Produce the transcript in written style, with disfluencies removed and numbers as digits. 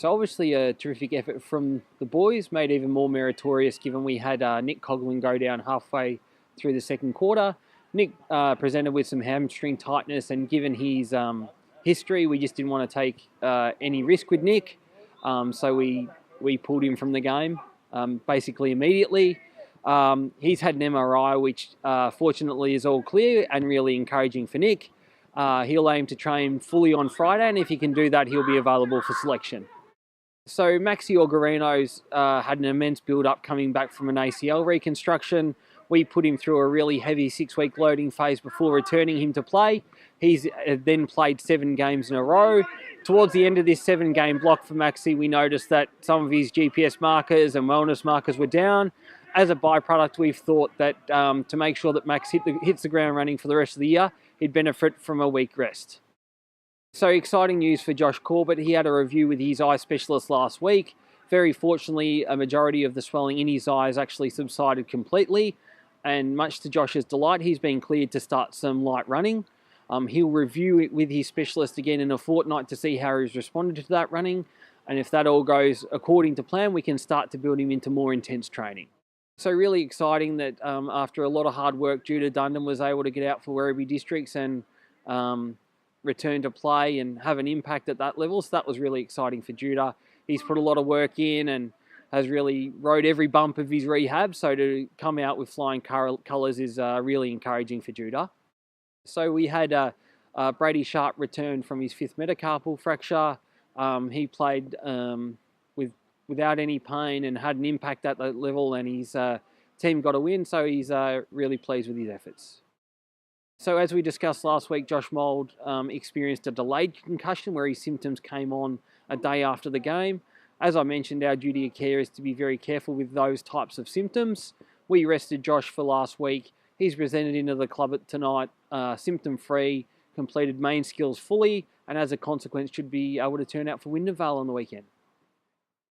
So obviously a terrific effort from the boys, made even more meritorious given we had Nick Coughlan go down halfway through the second quarter. Nick presented with some hamstring tightness, and given his history, we just didn't want to take any risk with Nick. So we pulled him from the game basically immediately. He's had an MRI, which fortunately is all clear and really encouraging for Nick. He'll aim to train fully on Friday, and if he can do that, he'll be available for selection. So Maxi Orgarino's had an immense build-up coming back from an ACL reconstruction. We put him through a really heavy 6-week loading phase before returning him to play. He's then played 7 games in a row. Towards the end of this 7-game block for Maxi, we noticed that some of his GPS markers and wellness markers were down. As a byproduct, we've thought that to make sure that Max hits the ground running for the rest of the year, he'd benefit from a week rest. So exciting news for Josh Corbett. He had a review with his eye specialist last week. Very fortunately, a majority of the swelling in his eyes actually subsided completely. And much to Josh's delight, he's been cleared to start some light running. He'll review it with his specialist again in a fortnight to see how he's responded to that running. And if that all goes according to plan, we can start to build him into more intense training. So really exciting that after a lot of hard work, Judah Dundon was able to get out for Werribee Districts and return to play and have an impact at that level. So that was really exciting for Judah. He's put a lot of work in and has really rode every bump of his rehab. So to come out with flying colours is really encouraging for Judah. So we had Brady Sharp return from his 5th metacarpal fracture. He played without any pain and had an impact at that level, and his team got a win. So he's really pleased with his efforts. So as we discussed last week, Josh Mould experienced a delayed concussion where his symptoms came on a day after the game. As I mentioned, our duty of care is to be very careful with those types of symptoms. We rested Josh for last week. He's presented into the club tonight, symptom-free, completed main skills fully, and as a consequence should be able to turn out for Wyndham Vale on the weekend.